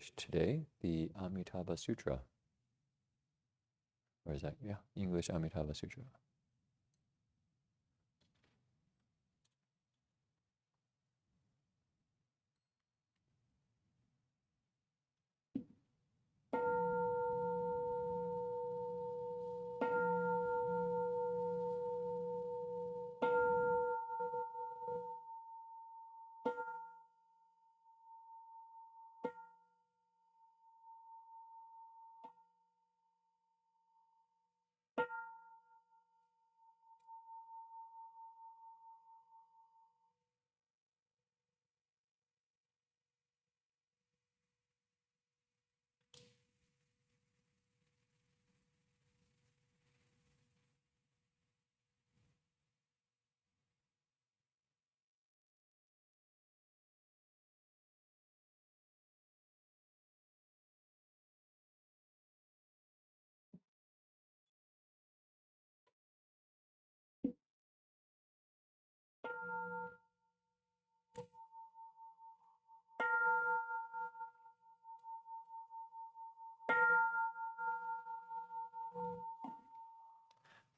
English today, the Amitabha Sutra. Or is that, yeah, English Amitabha Sutra.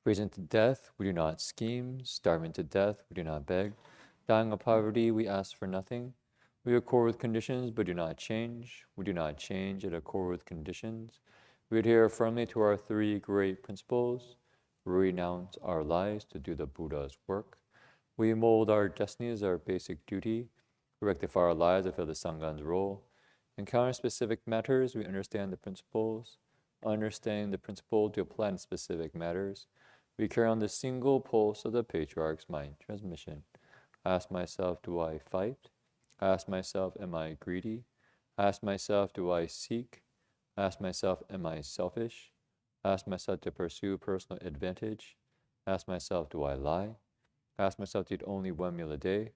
Freezing to death, we do not scheme. Starving to death, we do not beg. Dying of poverty, we ask for nothing. We accord with conditions, but do not change. We do not change yet accord with conditions. We adhere firmly to our three great principles. We renounce our lives to do the Buddha's work. We mold our destiny as our basic duty. We rectify our lives to fill the Sangha's role. Encounter specific matters, we understand the principles. Understanding the principle to apply in specific matters. We carry on the single pulse of the patriarch's mind transmission. I ask myself, do I fight? I ask myself, am I greedy? I ask myself, do I seek? I ask myself, am I selfish? I ask myself to pursue personal advantage. I ask myself, do I lie? I ask myself to eat only one meal a day.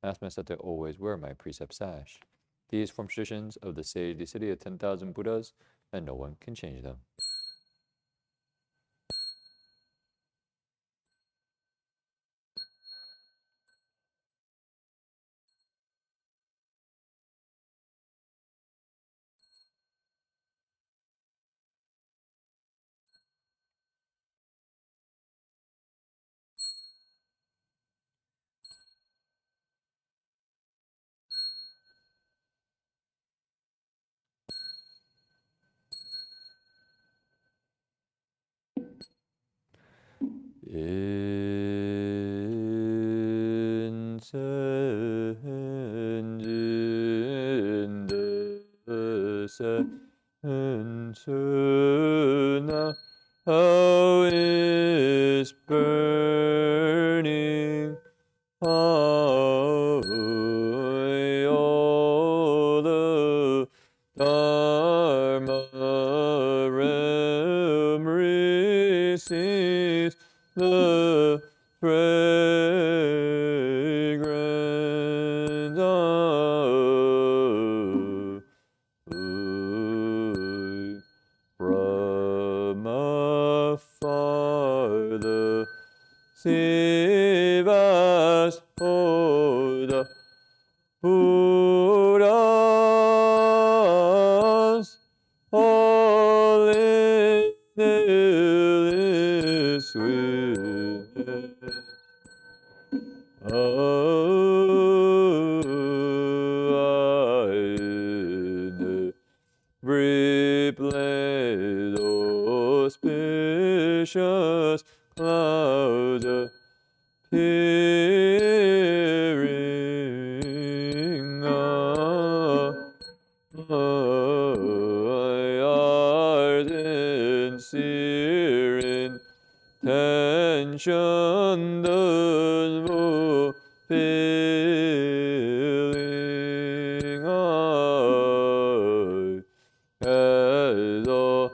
I ask myself to always wear my precept sash. These form traditions of the sage, the city of 10,000 Buddhas, and no one can change them. How is burning all the Dharma realm receives the fragrance from afar the Sivas for the Buddhas, all in this way. Every auspicious clouds appearing ardent seer intention does fulfilling as all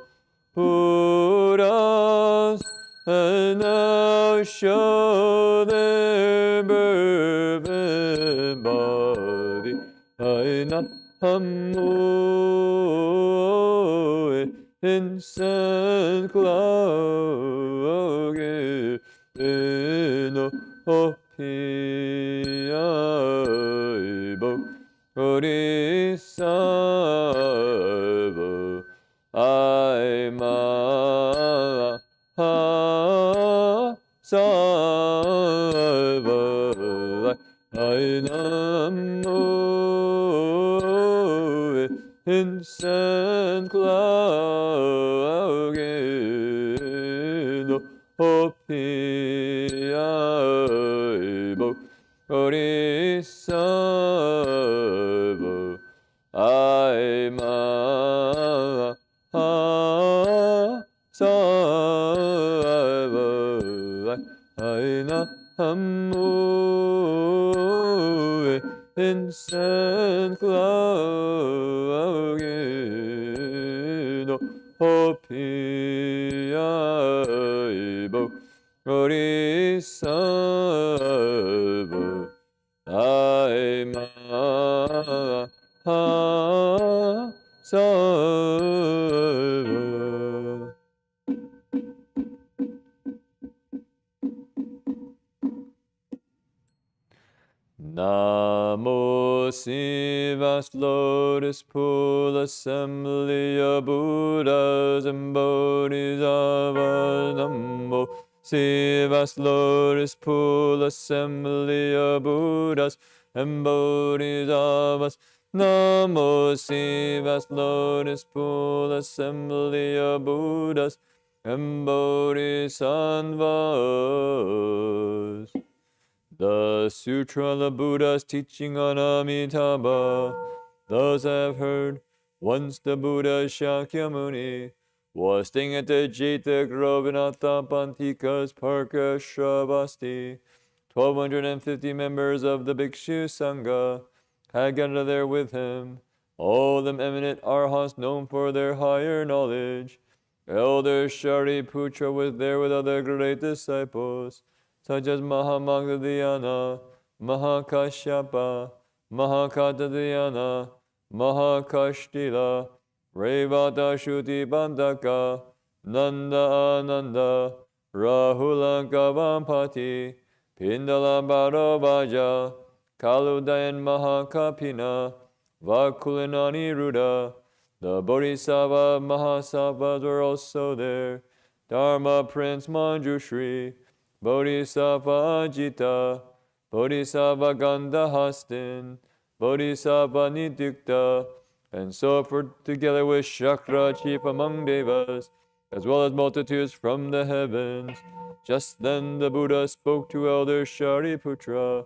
Buddhas and now show their birth and body. Ainahamu incense cloud no opiaibo Orisa incense cloud 높이 알고 어리석어 알마 하사바 아이나 한무에 incense cloud 높이 알고 어리석어 알마 하사바 Namo Sivas Lotus Pool Assembly of Buddhas and Bodhisattvas. Namo Sivas Lotus Pool Assembly of Buddhas and Bodhisattvas. Namo Sivas Lotus Pool Assembly of Buddhas and Bodhisattvas. The Sutra of the Buddha's teaching on Amitabha. Those have heard, once the Buddha Shakyamuni was staying at the Jeta Grove in Attapantika's Parka Shravasti. 1,250 members of the Bhikshu Sangha had gathered there with him, all of them eminent arhats known for their higher knowledge. Elder Shariputra was there with other great disciples, such as Mahamagdhyana, Mahakashyapa, Mahakatadhyana, Mahakashtila, Revata Shuti Bandaka, Nanda Ananda, Rahula Gavampati, Pindala Bharavaja, Kaludayan Mahakapina, Vakulinani Ruda. The Bodhisattva Mahasattvas were also there. Dharma Prince Manjushri, Bodhisattva Ajita, Bodhisattva Gandhahastin, Bodhisattva Nidukta, and so forth, together with Shakra, chief among Devas, as well as multitudes from the heavens. Just then the Buddha spoke to Elder Shariputra,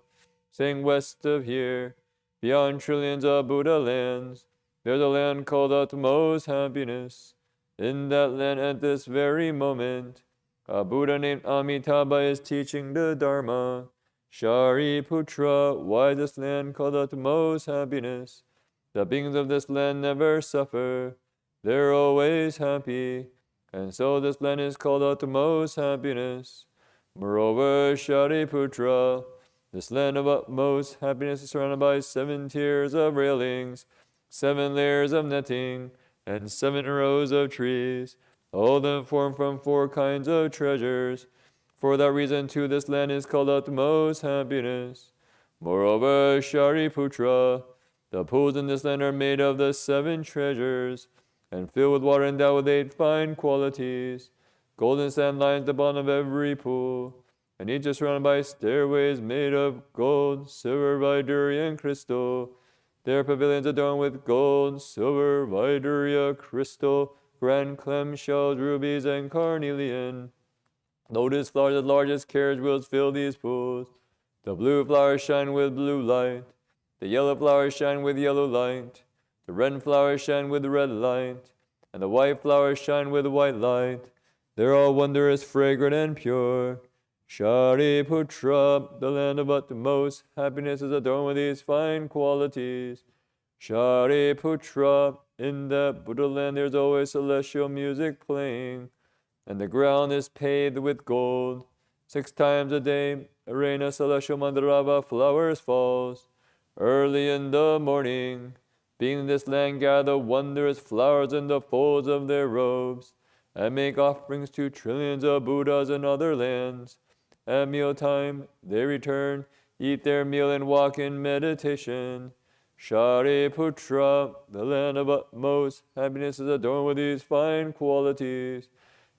saying, west of here, beyond trillions of Buddha lands, there's a land called utmost happiness. In that land at this very moment, a Buddha named Amitabha is teaching the Dharma. Shariputra, why this land called utmost happiness? The beings of this land never suffer. They're always happy. And so this land is called utmost happiness. Moreover, Shariputra, this land of utmost happiness is surrounded by 7 tiers of railings, 7 layers of netting, and 7 rows of trees, all of them formed from 4 kinds of treasures. For that reason, too, this land is called utmost happiness. Moreover, Shariputra, the pools in this land are made of the 7 treasures, and filled with water endowed with 8 fine qualities. Golden sand lines the bottom of every pool, and each is surrounded by stairways made of gold, silver, viduri, and crystal. Their pavilions adorned with gold, silver, vidurya, crystal, grand clam shells, rubies, and carnelian. Lotus flowers as large as carriage wheels fill these pools. The blue flowers shine with blue light. The yellow flowers shine with yellow light. The red flowers shine with red light. And the white flowers shine with white light. They're all wondrous, fragrant, and pure. Shariputra, the land of utmost happiness, is adorned with these fine qualities. Shariputra, in that Buddha land there's always celestial music playing, and the ground is paved with gold. 6 times a day, a rain of celestial mandarava flowers falls. Early in the morning, being in this land gather wondrous flowers in the folds of their robes, and make offerings to trillions of Buddhas in other lands. At mealtime, they return, eat their meal, and walk in meditation. Shariputra, the land of utmost happiness, is adorned with these fine qualities.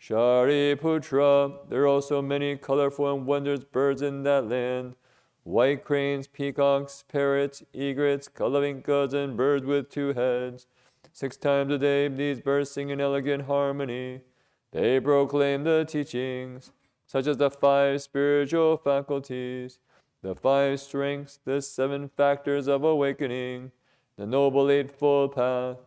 Shariputra, there are also many colorful and wondrous birds in that land. White cranes, peacocks, parrots, egrets, kalavinkas, and birds with 2 heads. 6 times a day these birds sing in elegant harmony. They proclaim the teachings, such as the 5 spiritual faculties, the 5 strengths, the 7 factors of awakening, the Noble Eightfold Path.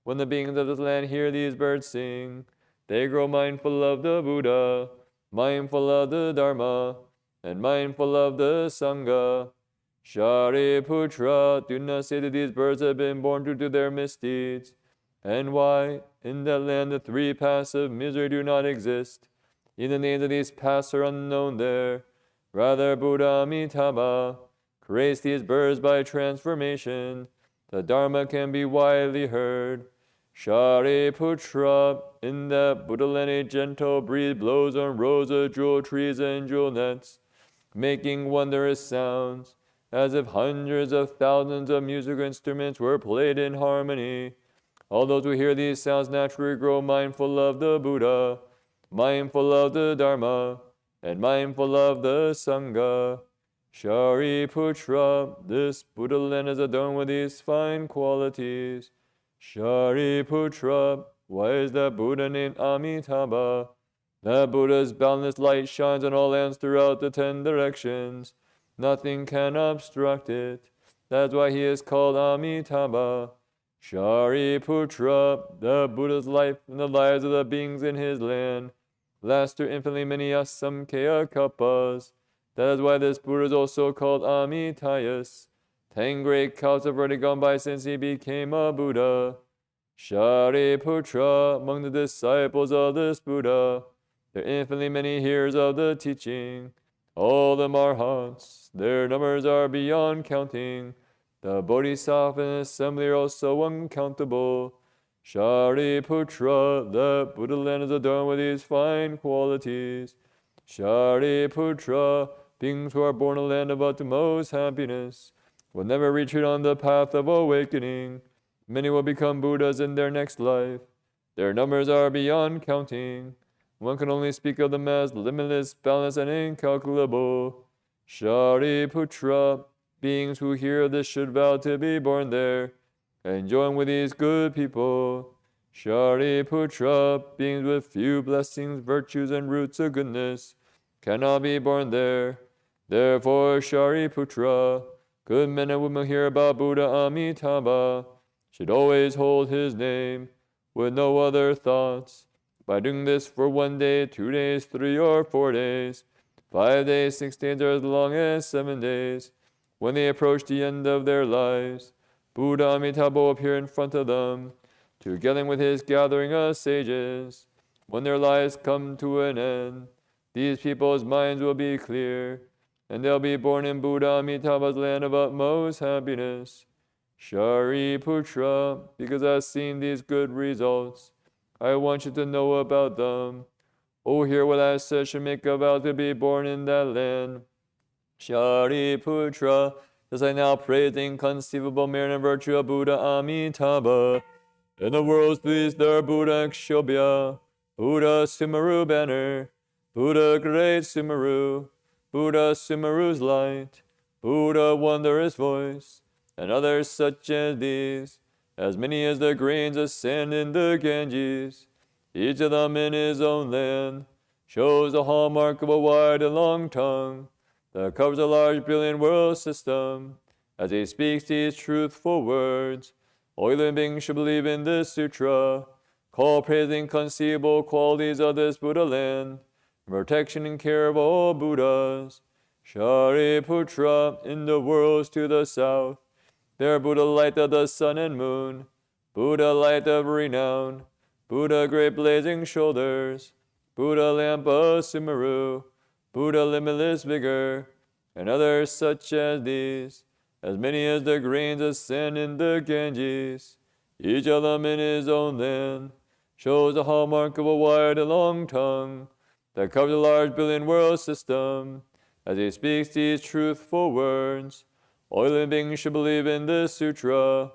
When the beings of this land hear these birds sing, they grow mindful of the Buddha, mindful of the Dharma, and mindful of the Sangha. Shariputra, do not say that these birds have been born due to their misdeeds. And why? In that land the 3 paths of misery do not exist. Even the names of these paths are unknown there. Rather, Buddha Amitabha creates these birds by transformation. The Dharma can be widely heard. Shariputra, in that Buddha land a gentle breeze blows on rows of jewel trees and jewel nets, making wondrous sounds, as if hundreds of thousands of musical instruments were played in harmony. All those who hear these sounds naturally grow mindful of the Buddha, mindful of the Dharma, and mindful of the Sangha. Shariputra, this Buddha land is adorned with these fine qualities. Shariputra, why is that Buddha named Amitabha? That Buddha's boundless light shines on all lands throughout the 10 directions. Nothing can obstruct it. That's why he is called Amitabha. Shariputra, the Buddha's life and the lives of the beings in his land last through infinitely many asamkhya kalpas. That is why this Buddha is also called Amitayus. 10 great kalpas have already gone by since he became a Buddha. Shariputra, among the disciples of this Buddha, there are infinitely many hearers of the teaching. All the Arhats, their numbers are beyond counting. The Bodhisattva and assembly are also uncountable. Shariputra, the Buddha land is adorned with these fine qualities. Shariputra, beings who are born in a land of utmost happiness, will never retreat on the path of awakening. Many will become Buddhas in their next life. Their numbers are beyond counting. One can only speak of them as limitless, boundless, and incalculable. Shariputra, beings who hear this should vow to be born there and join with these good people. Shariputra, beings with few blessings, virtues, and roots of goodness, cannot be born there. Therefore, Shariputra, good men and women hear about Buddha Amitabha, should always hold his name with no other thoughts. By doing this for 1 day, 2 days, 3 or 4 days, 5 days, 6 days, or as long as 7 days, when they approach the end of their lives, Buddha Amitabha will appear in front of them, together with his gathering of sages. When their lives come to an end, these people's minds will be clear, and they'll be born in Buddha Amitabha's land of utmost happiness. Shariputra, because I've seen these good results, I want you to know about them. Oh, hear what I said should make a vow to be born in that land. Shariputra, as I now praise the inconceivable merit and virtue of Buddha Amitabha. In the world's pleased there Buddha Kshobhya, Buddha Sumeru banner, Buddha great Sumeru, Buddha Sumeru's light, Buddha wondrous voice, and others such as these, as many as the grains of sand in the Ganges, each of them in his own land, shows the hallmark of a wide and long tongue that covers a large billion world system. As he speaks these truthful words, all living beings should believe in this sutra, call praise the inconceivable qualities of this Buddha land, and protection and care of all Buddhas. Shariputra, in the worlds to the south, there Buddha light of the sun and moon, Buddha light of renown, Buddha great blazing shoulders, Buddha lamp of Sumeru, Buddha limitless vigor, and others such as these, as many as the grains of sand in the Ganges, each of them in his own land, shows the hallmark of a wide and long tongue that covers a large billion world system. As he speaks these truthful words, all living beings should believe in this sutra,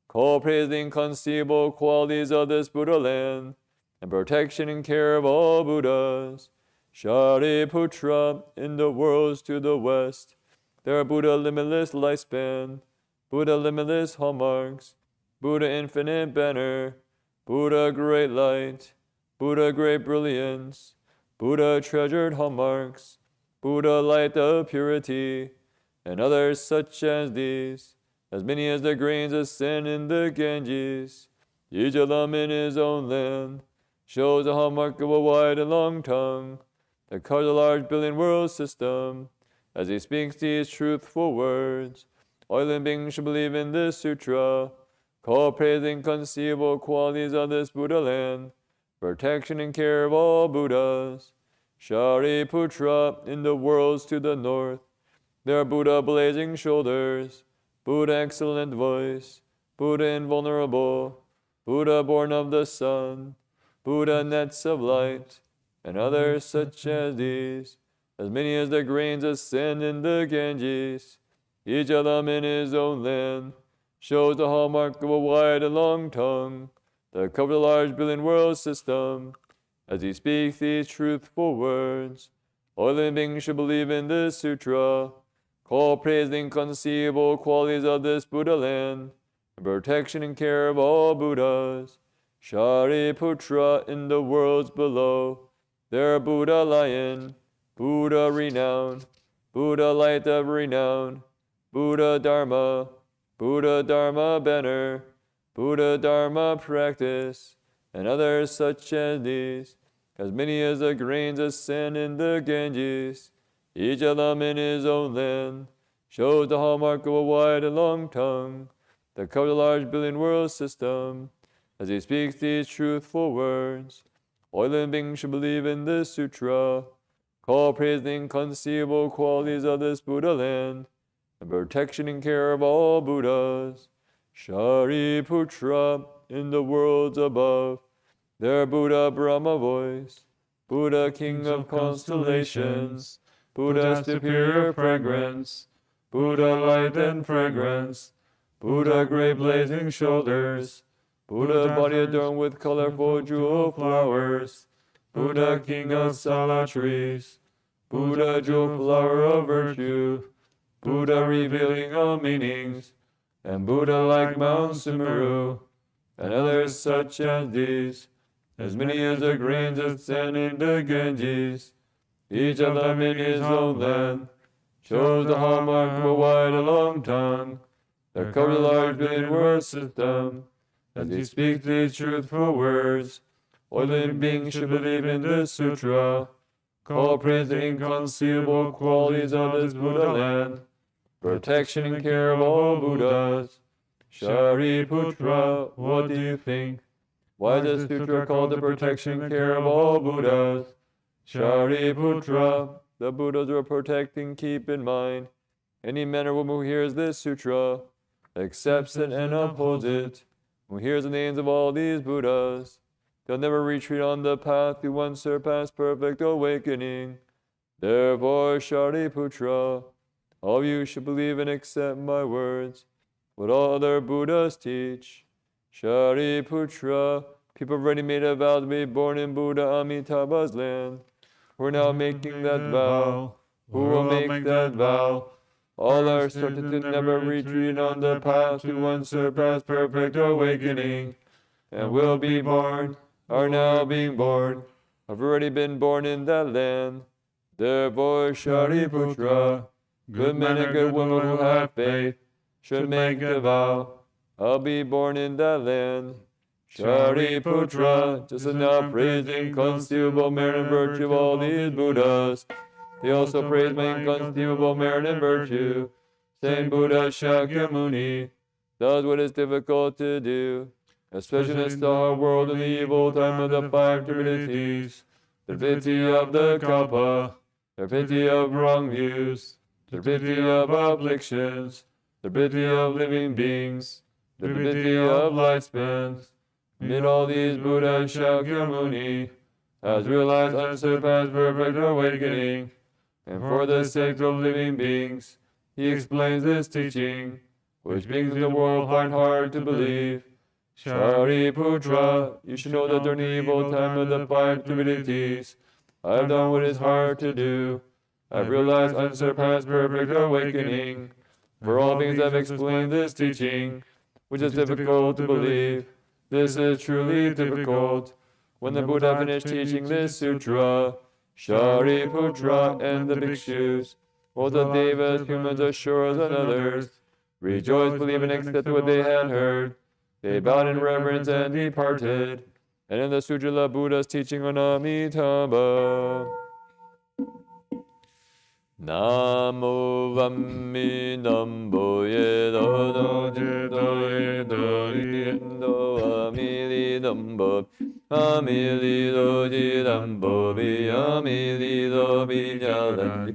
call praise the inconceivable qualities of this Buddha land, and protection and care of all Buddhas. Shariputra, in the worlds to the west, there are Buddha limitless lifespan, Buddha limitless hallmarks, Buddha infinite banner, Buddha great light, Buddha great brilliance, Buddha treasured hallmarks, Buddha light of purity, and others such as these, as many as the grains of sand in the Ganges, each of them in his own land, shows the hallmark of a wide and long tongue, that covers a large billion world system, as he speaks these truthful words. All living beings should believe in this sutra, call praise the inconceivable qualities of this Buddha land, protection and care of all Buddhas. Shariputra, in the worlds to the north, there are Buddha blazing shoulders, Buddha excellent voice, Buddha invulnerable, Buddha born of the sun, Buddha nets of light, and others such as these, as many as the grains of sand in the Ganges, each of them in his own land, shows the hallmark of a wide and long tongue, that covers a large billion world system, as he speaks these truthful words. All living beings should believe in this sutra, call praise the inconceivable qualities of this Buddha land, and protection and care of all Buddhas. Shariputra, in the worlds below, there are Buddha lion, Buddha renown, Buddha light of renown, Buddha Dharma, Buddha Dharma banner, Buddha Dharma practice, and others such as these, as many as the grains of sand in the Ganges, each of them in his own land, shows the hallmark of a wide and long tongue, that covers a large billion world system, as he speaks these truthful words. All living beings should believe in this sutra, call praise the inconceivable qualities of this Buddha land, and protection and care of all Buddhas. Shariputra, in the worlds above, there Buddha Brahma voice, Buddha king of constellations, Buddha superior fragrance, Buddha light and fragrance, Buddha great blazing shoulders, Buddha body adorned with colorful jewel flowers, Buddha king of sala trees, Buddha jewel flower of virtue, Buddha revealing all meanings, and Buddha like Mount Sumeru, and others such as these, as many as the grains of sand in the Ganges, each of them in his own land, shows the hallmark of a wide and long tongue, that covers a large billion world system, as he speaks these truthful words. All living beings should believe in this sutra, call praise the inconceivable qualities of this Buddha land, protection and care of all Buddhas. Shariputra, what do you think? Why is this sutra called the protection and care of all Buddhas? Shariputra, the Buddhas will protect and keep in mind. Any man or woman who hears this sutra, accepts it and upholds it, who hears the names of all these Buddhas, they'll never retreat on the path to unsurpassed perfect awakening. Therefore, Shariputra, all of you should believe and accept my words, what all other Buddhas teach. Shariputra, people have already made a vow to be born in Buddha Amitabha's land. We're now making that vow. Who will make that vow? All are certain to never retreat on the path to unsurpassed perfect awakening, and will be born, are now being born, have already been born in that land. Therefore, Shariputra, good men and good women who have faith, should make a vow, I'll be born in that land. Shariputra, just as now praise the inconceivable merit and virtue of all these Buddhas, they also praise my inconceivable merit and virtue, saying Buddha Shakyamuni does what is difficult to do, especially in this dark world in the evil time of the five timidities, the pity of the kalpa, the pity of wrong views, the pity of afflictions, the pity of living beings, the pity of lifespans. Amid all these, Buddha Shakyamuni has realized unsurpassed perfect awakening, and for the sake of living beings, he explains this teaching, which beings in the world find hard to believe. Shariputra, you should know that during the evil time of the five timidities, I have done what is hard to do. I have realized unsurpassed perfect awakening. For all beings I have explained this teaching, which is difficult to believe. This is truly difficult. When the Buddha finished teaching this sutra, Shariputra and the bhikshus, all the devas, humans, asuras, and others, rejoiced, believed, and accepted what they had heard. They bowed in reverence and departed. And in the Sujala Buddha's teaching on Amitabha. Namo Vammi Nambo Yedo Yedo Yendo Amili Nambo Amili Doji Nambo Amili Dobi Jalan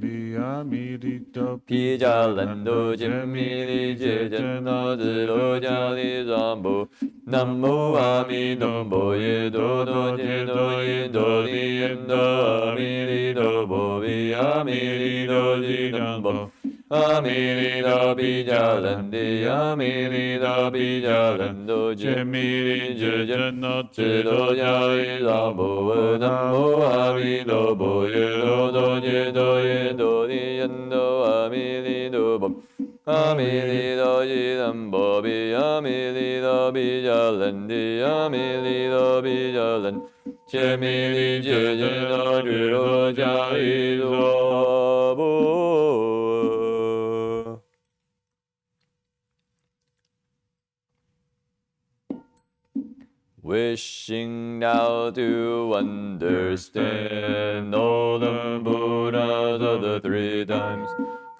Pijalando Jimili Jejano Zero Jali Zambo Namo Ami Nambo Yedo Yedo Yedo Yendo Amili Dobo Amili Nambo Amili Dobi Jalandi Amili Dobi Jalando Jimili Jejano Zero Jali Zambo Namo Ami Dobo Yedo Yedo Yedo Yendo Amili Dobo Amili Doji Nambo Amili Dobi Jalandi Amili Dobi Jalan Jemili Jejano Jiro Jali Dobo. Wishing now to understand all the Buddhas of the three times,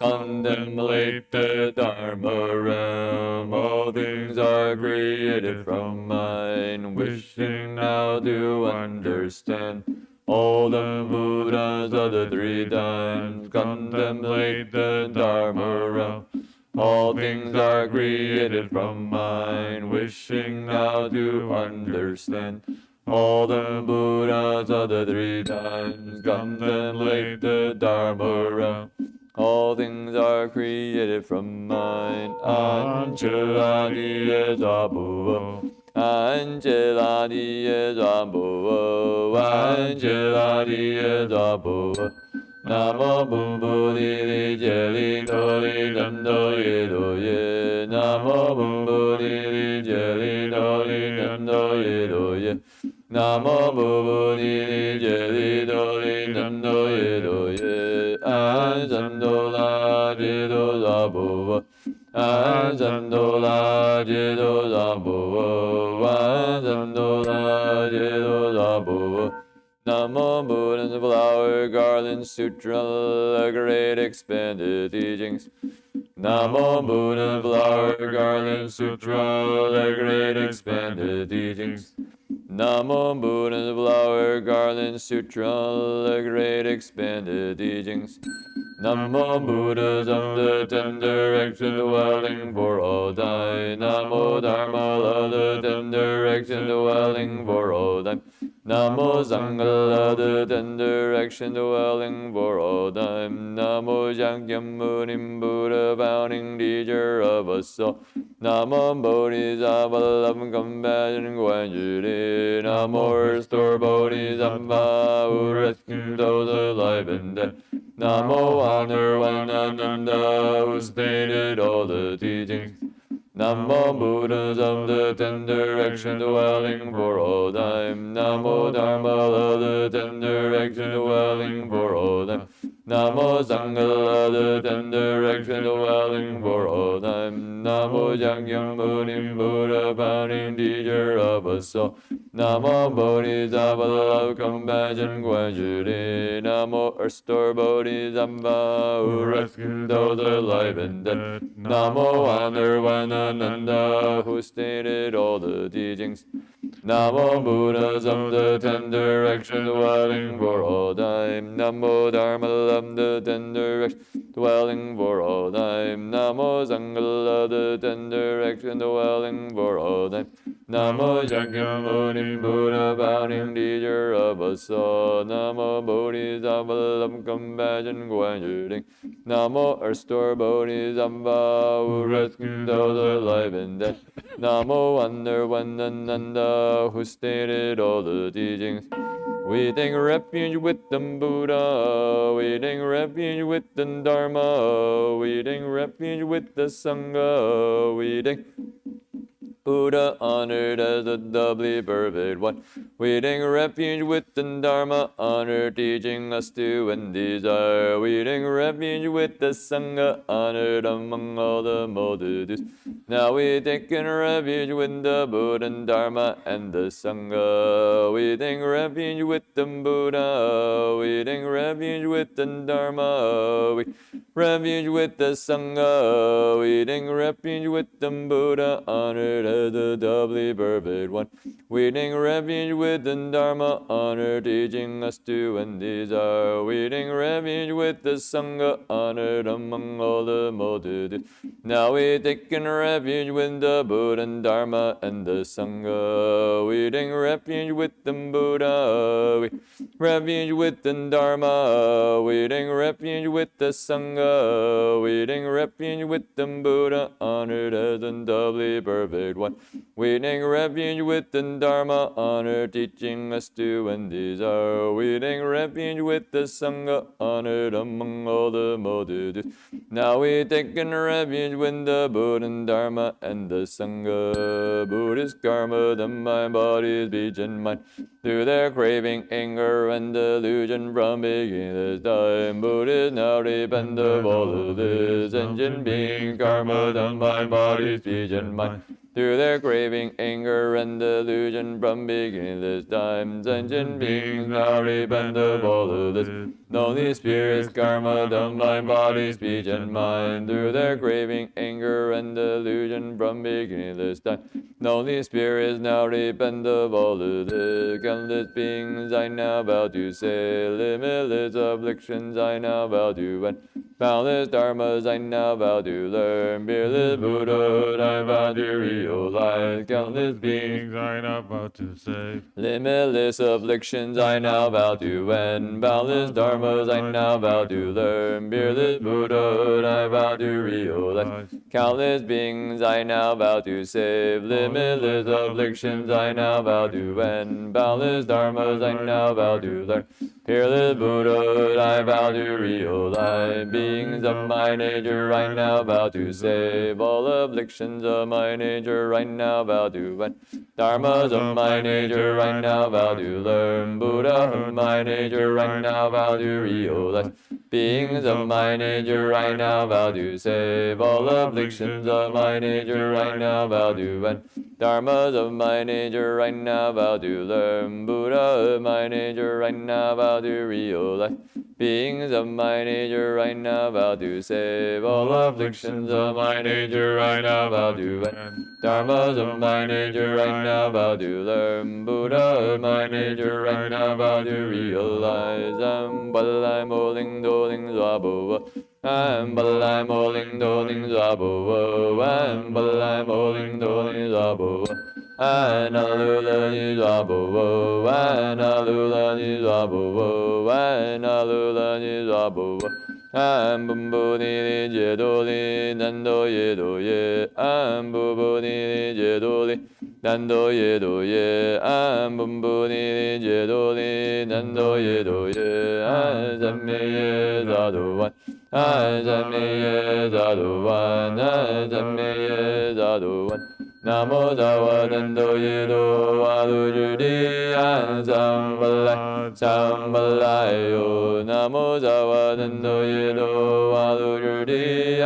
contemplate the Dharma realm, all things are created from mind. Wishing now to understand all the Buddhas of the three times, contemplate the Dharma realm. All things are created from mind, wishing now to understand. All the Buddhas of the three times, contemplate the Dharma realm. All things are created from mind. Anjaladiya Zabhuva, Anjaladiya Zabhuva, Anjaladiya Zabhuva. Namo Buddhi Jeli Doli Dando Yedo Ye. Namo Buddhi Jeli Doli Dando Yedo Ye. Namo Buddhi Jeli Doli Dando Yedo Ye. Anjandola Jedo Zabhuva. Anjandola Jedo Zabhuva. Anjandola Jedo Zabhuva. Namo Buddha, the flower garland sutra, the great expanded teachings. Namo Buddha, the flower garland sutra, the great expanded teachings. Namo Buddha, the flower garland sutra, the great expanded teachings. Namo Buddha, the 10 directions dwelling for all time. Namo Dharma, the 10 directions dwelling for all time. Namo Sangha, the 10 directions dwelling for all time. Namo Jankyam Munim Buddha, founding teacher of us all. Namo Bodhisattva, love, compassion, grandeur. Namo Restore Bodhisattva, who rescues those alive and dead. Namo Honor One Ananda, who stated all the teachings. Namo Buddhas of the 10 directions dwelling for all time. Namo Dharma of the 10 directions dwelling for all time. Namo Sangha of the 10 directions dwelling for all time. Namo Jankyam Munim Buddha, founding teacher of us all. Namo Bodhisattva, love, compassion, grandeur. Namo Restore Bodhisattva, who rescues those alive and dead. Namo Honor One Ananda, who stated all the teachings. Namo Buddhas of the 10 directions dwelling for all time. Namo Dharma of the 10 directions dwelling for all time. Namo Sangha of the 10 directions dwelling for all time. Namo Shakyamuni Buddha, founding teacher of us all. Namo Bodhisattva, love, compassion, grandeur. Namo Restore Bodhisattva, who rescues those alive and dead. Namo Wonder One Ananda, who stated all the teachings. We take refuge with the Buddha, we take refuge with the Dharma, we take refuge with the Sangha, we take Buddha honored as the doubly perfect one. We take refuge with the Dharma, honored, teaching us to end desire. We take refuge with the Sangha, honored among all the multitudes. Now we take refuge with the Buddha and Dharma and the Sangha. We take refuge with the Buddha. We take refuge with the Dharma. We refuge with the Sangha. We take refuge with the Buddha, honored as the doubly perfect one. We take refuge with the Dharma, honored, teaching us to end desire. We take refuge with the Sangha, honored among all the multitude. Now we take refuge with the Buddha and Dharma and the Sangha. We take refuge with the Buddha. We refuge with the Dharma. We take refuge with the Sangha. We take refuge with the Buddha, honored as the doubly perfect one. We take refuge with the Dharma, honored, teaching us to end desire. We take refuge with the Sangha, honored among all the multitudes. Now we take refuge with the Buddha and Dharma and the Sangha. Buddhist karma, the mind, body, speech, and mind. Through their craving, anger, and delusion from beginning time, Buddhists now repent of all of this. Sentient beings, karma, the mind, body, speech, and mind. Through their craving, anger, and delusion from beginning this time, sentient beings now repent of all of this. Lonely spirits, karma, the mind, body, speech, and mind. Through their craving, anger, and delusion from beginning this time, lonely spirits now repent of all of this. Countless beings I now vow to say, limitless afflictions I now vow to end. Boundless dharmas I now vow to learn, fearless Buddhahood I vow to realize. Countless beings I now vow to save, limitless afflictions I now vow to end. Boundless dharmas I now vow to learn, fearless Buddhahood I vow to realize. Countless beings I now vow to save, limitless afflictions I now vow to end. Boundless dharmas I now vow to learn, fearless Buddhahood I vow to realize. Beings of my nature I now vow to save, all afflictions of my nature I now vow to end. Dharmas of my nature I now vow to learn, Buddha of my nature I now vow to realize. Beings of my nature I now vow to save, all afflictions of my nature I now vow to end. Dharmas of my nature I now vow to learn, Buddha of my nature I now vow to realize. Beings of my nature I now vow to save, all afflictions of my nature I now vow to end. Dharmas of my nature I now vow to learn, Buddha of my nature I now vow to realize. Balai mo ling do ling zwa bo. Balai mo ling do ling zwa bo. Balai mo ling do ling zwa bo. Analula ni zwa bo. Analula ni zwa bo. Analula ni zwa bo. Bumbu ni je do li nan do ye do ye. Bumbu ni je do li nan do ye do ye. Bumbu ni je do li nan do ye do ye. Zan me ye za do wan. Zan me ye za do wan. Zan me ye za do wan. Namo Dawa Nando Yedo Alujudi Sambalai Sambalayo. Namo Dawa Nando Yedo Alujudi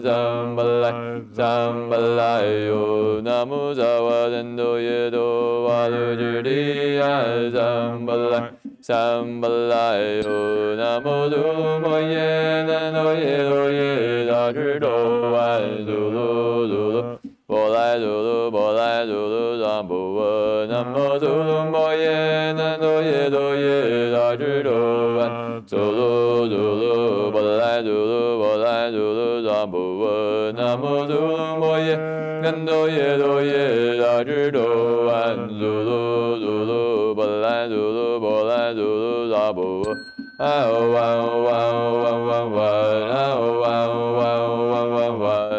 Sambalai Sambalayo. Namo Dawa Nando Yedo Alujudi Sambalai Sambalayo. Namo Dumoye Nando Yedo Yeda Judo Azulu Zulu. Bolai zulu zambu namo zulu moye nano ye do ye da judo an zulu bolai zulu zambu namo zulu moye nano ye do ye da judo an zulu bolai zulu zambu. Wow wow wow wow wow wow wow wow wow wow.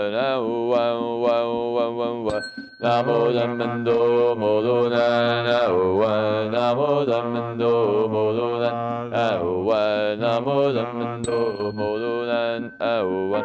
Namo Dhammando Modona Nawa. Namo Dhammando Modona Nawa. Namo Dhammando Modona Nawa.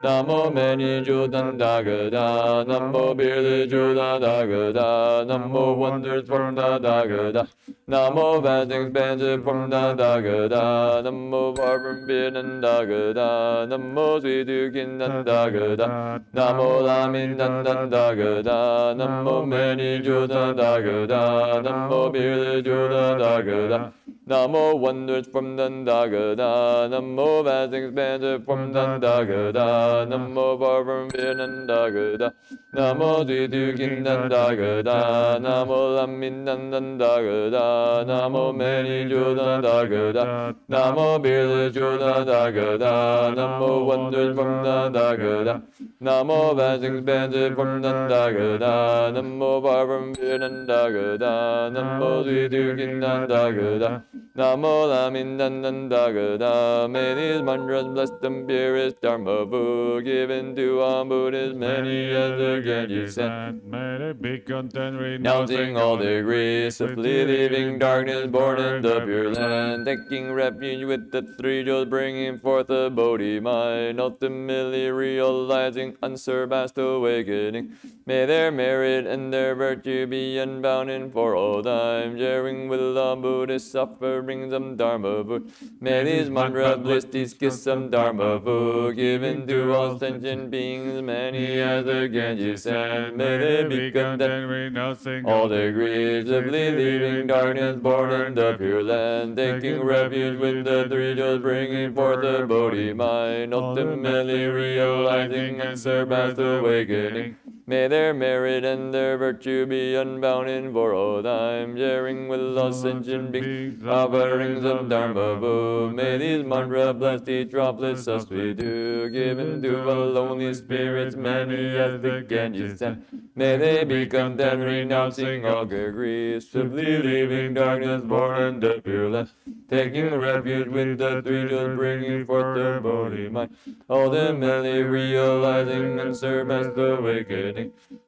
Namo many Jodan Dagada, Namo Bearded Jodan Dagada, Namo wonders from the Dagada, Namo vast expansive from the Dagada, Namo far from being and Dagada, Namo sweet Dukin and Dagada, Namo Lamin and Dagada, Namo many Jodan Dagada, Namo Bearded Jodan Dagada, Namo wonders from Dandagada, Namo vast expansive from Dandagada, Namo far from fear Dandagada, Namo Dukin Dandagada, Namo Lamin Dandagada, Namo many Jodandagada, Namo Bearded Jodandagada, Namo wonders from Dandagada, Namo vast expansive from Dandagada, Namo far from fear Dandagada, Namo Dukin Dandagada, Namo Lamin Dandagada. May these mantras bless the purest Dharma Vu, given to all Buddhas, many as the Ganges sent. May they be content, Renouncing all degrees, swiftly leaving darkness, born in the pure land, taking refuge with the three jewels, bringing forth a Bodhi mind, ultimately realizing unsurpassed awakening. May their merit and their virtue be unbound in for all time, sharing with the Buddhist sufferings of Dharma Vu. May these mantras bliss these gifts of Dharma Vu, given to all sentient beings, many as the Ganges send. May they be content, renouncing all degrees of leaving darkness, born in the pure land, taking refuge with the three jewels, bringing forth a Bodhi mind, ultimately realizing unsurpassed awakening. May their merit and their virtue be unbound in for all time, sharing with all sentient beings offerings of Dharma Vu. May these mantras bless each droplets of sweet dew, given to the lonely spirits, many as the Ganges send. May they be content, renouncing all griefs, swiftly leaving darkness, born in the pure land, taking refuge with the three jewels, bringing forth the Bodhi mind, ultimately realizing unsurpassed awakening.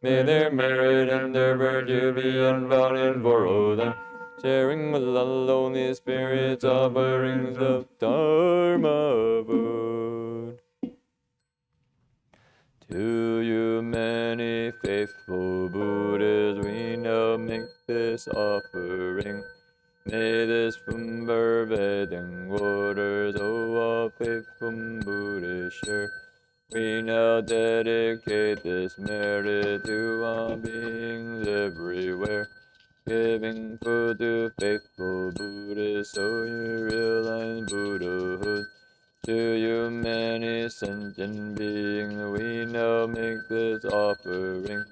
May their merit and their virtue be unbound in for all time, sharing with the lonely spirits offerings of Dharma food. To you, many faithful Buddhas, we now make this offering. May this from Vedang waters, O all faithful Buddhas, share. We now dedicate this merit to all beings everywhere, giving food to faithful Buddhists, so you realize Buddhahood. To you, many sentient beings, we now make this offering.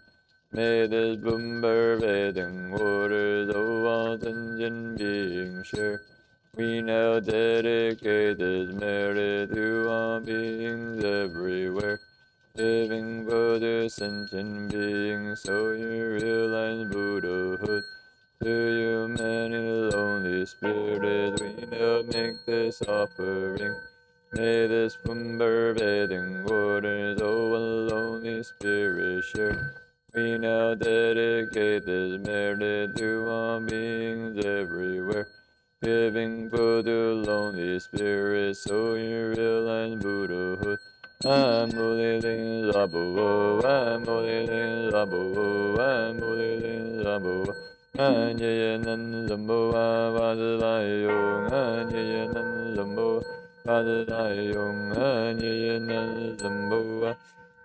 May this Vedang waters, O all sentient beings, share. We now dedicate this merit to all beings everywhere, giving food to sentient beings, so you realize Buddhahood. To you, many lonely spirits, we now make this offering. May this Vedang waters, O lonely spirit, share. We now dedicate this merit to all beings everywhere, giving food to lonely spirits, so you realize Buddhahood. Amuliling Labo, Amuliling Labo, Amuliling Labo. Anyayanan Lambo, Vadalayong, Anyayanan Lambo, Vadalayong, Anyayanan Lambo,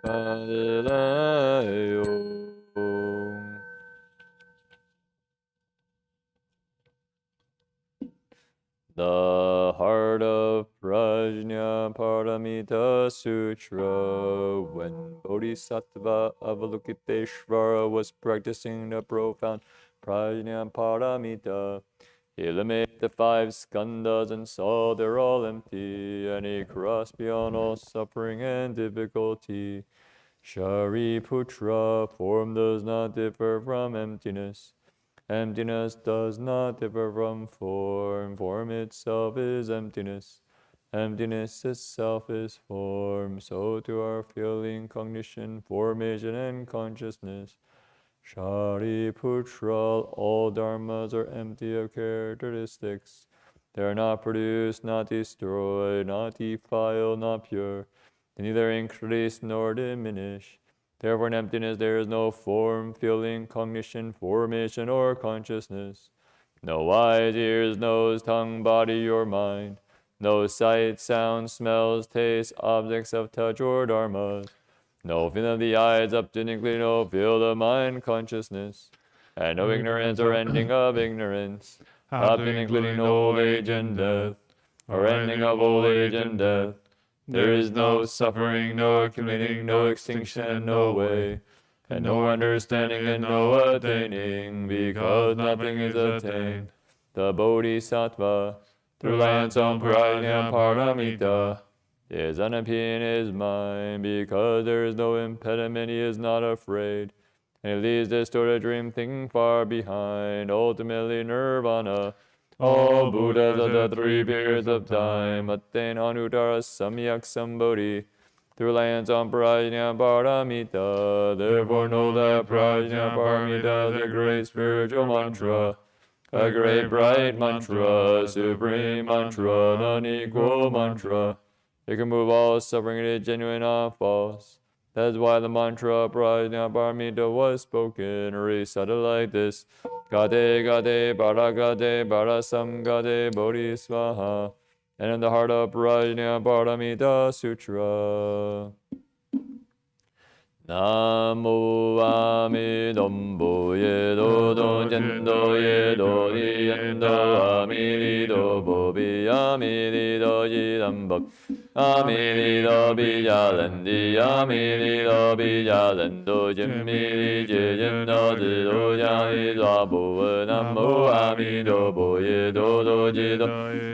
Vadalayong. The Heart of Prajna Paramita Sutra. When Bodhisattva Avalokiteshvara was practicing the profound Prajna Paramita, he eliminated the 5 skandhas and saw they're all empty, and he crossed beyond all suffering and difficulty. Shariputra, form does not differ from emptiness. Emptiness does not differ from form. Form itself is emptiness. Emptiness itself is form. So to our feeling, cognition, formation, and consciousness. Shariputra, all dharmas are empty of characteristics. They are not produced, not destroyed, not defiled, not pure. can neither increase nor diminish. Therefore in emptiness there is no form, feeling, cognition, formation, or consciousness. No eyes, ears, nose, tongue, body, or mind. No sight, sound, smells, taste, objects of touch, or dharmas. No feeling of the eyes up to no field of mind consciousness. And no ignorance or ending of ignorance. Up to including old age and death, or ending of old age and death. There is no suffering, no accumulating, no extinction, and no way, and no understanding and no attaining, because nothing is attained. The Bodhisattva, through lands on Prajna Paramita, is unappealing in his mind, because there is no impediment, he is not afraid, and he leaves distorted dream thinking far behind, ultimately nirvana. All Buddhas of the three periods of time attain Anuttara Samyak Sambodhi through lands on Prajna Paramita. Therefore know that Prajna Paramita is a great spiritual mantra, a great bright mantra, supreme mantra, non-equal mantra. It can move all suffering, it is genuine, not false. That is why the mantra Prajna Paramita was spoken, recited like this: Gade Gade Baragade Barasam Gade Bodhisvaha. And in the heart of Prajna Paramita Sutra. Namo Amidambo Yedo Dojendo Yedo Yendo Amirido Bobi Amirido Yidambab Amirido Bijalendi Amirido Bijalendo Jimiri Jayendo Dido Jani Dwabo Namo Amido Boyedo Dojido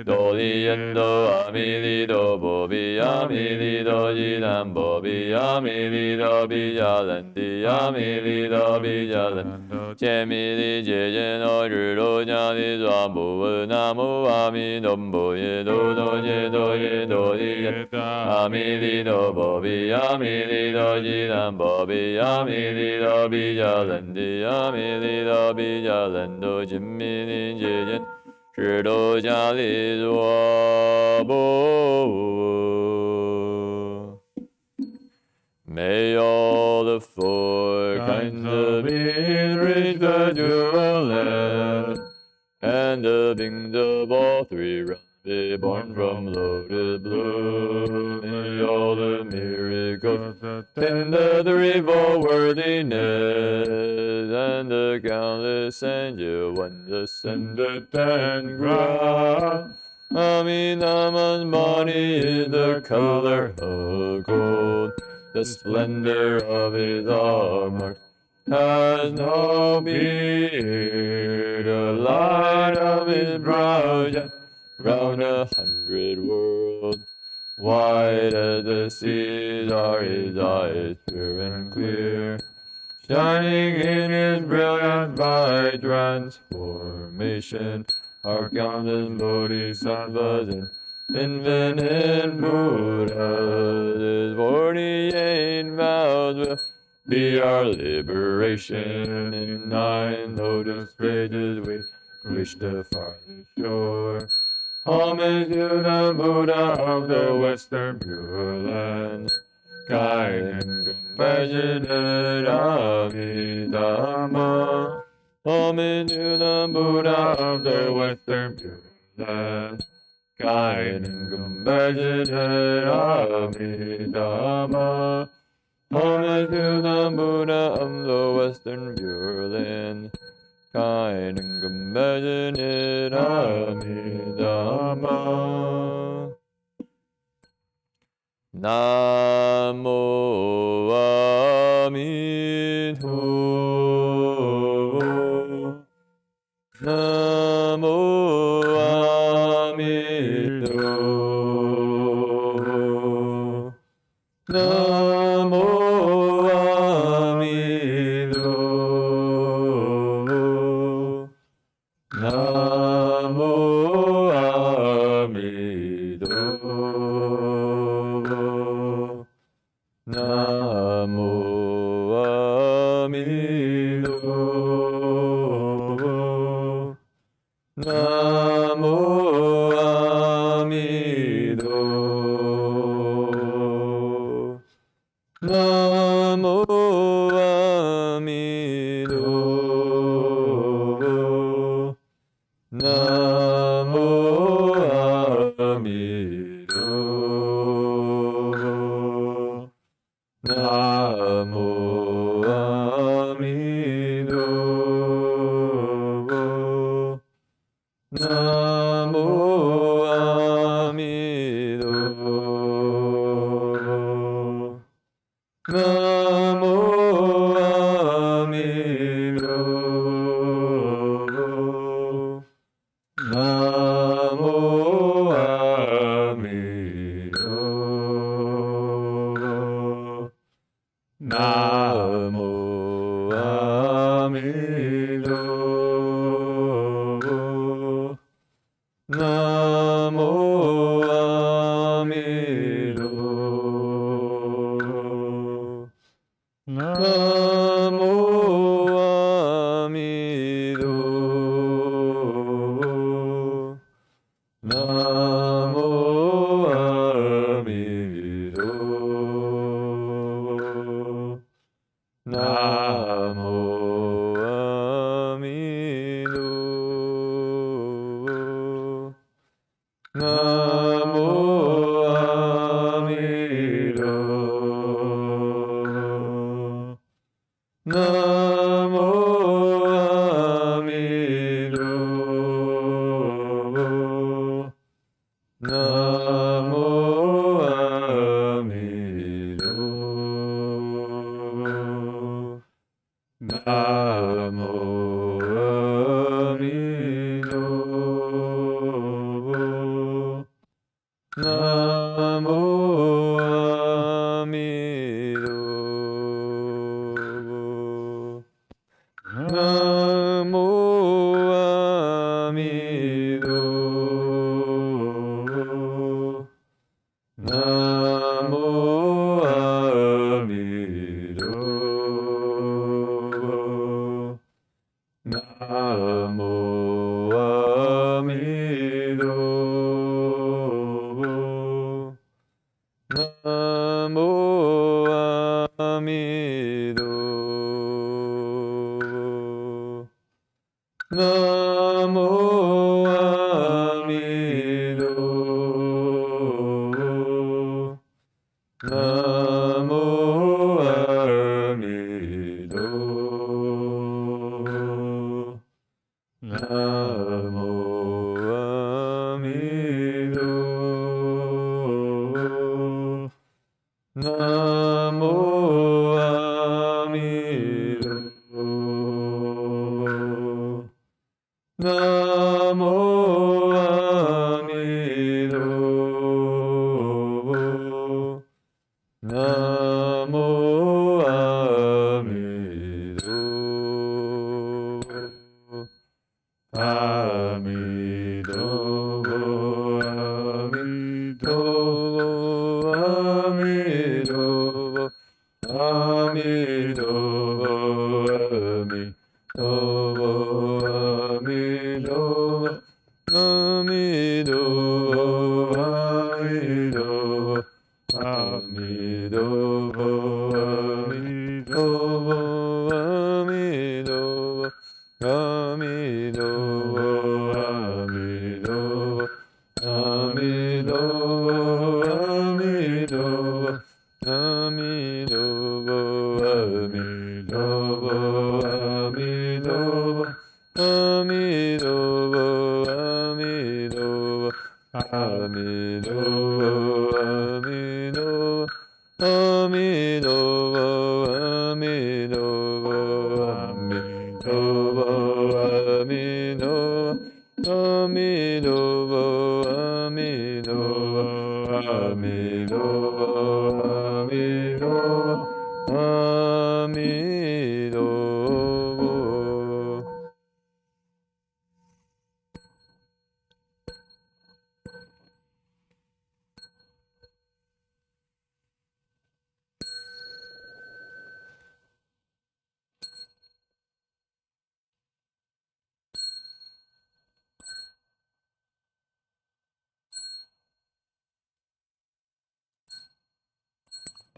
Dodi Yendo Amirido Bobi Amirido Yidambo Amirido Bijalendi Amirido Bijalendo Jemiri Jayeno Rudo Jani Dwabo Namo Amidambo Yedo Dojedo Yedo Amirido Bobi Amirido Jidam Bobi Amirido Bijalendi Amirido Bijalendo Jimini Jijen Shrido Jali Dwabo. May all the four kinds of beings reach the dual land, and the beings of all three realms be born from lotus bloom. May all the miracles attend the threefold worthiness, and the countless angels ones ascend the 10 ground. Amitabha's body is the color of gold, the splendor of his armor has no beard, the light of his brow shines round 100 worlds. Wide as the seas are his eyes, pure and clear, shining in his brilliance by transformation. Our countless bodhisattvas and infinite Buddhas, his 48 vows will be our liberation. In 9 lotus pages we reach the farthest shore. Homage to the Buddha of the Western Pure Land, kind and compassionate Amitabha. Homage to the Buddha of the Western Pure Land, kind and compassionate Amitabha. Homage to the Buddha of the Western Pure Land, kind and compassionate Amitabha. Namo Amidho. Namo Amidho. Namo Amidho. Namo Amidho. Namo Amidho. Namo Amidho.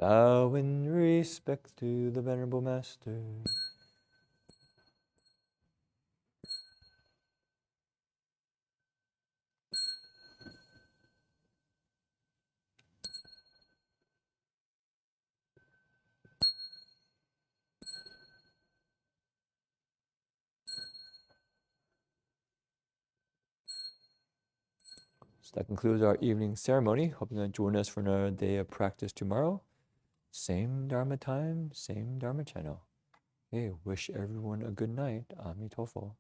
Bow in respect to the Venerable Master. So that concludes our evening ceremony. Hope you're going to join us for another day of practice tomorrow. Same Dharma time, same Dharma channel. Hey, wish everyone a good night. Amitabha.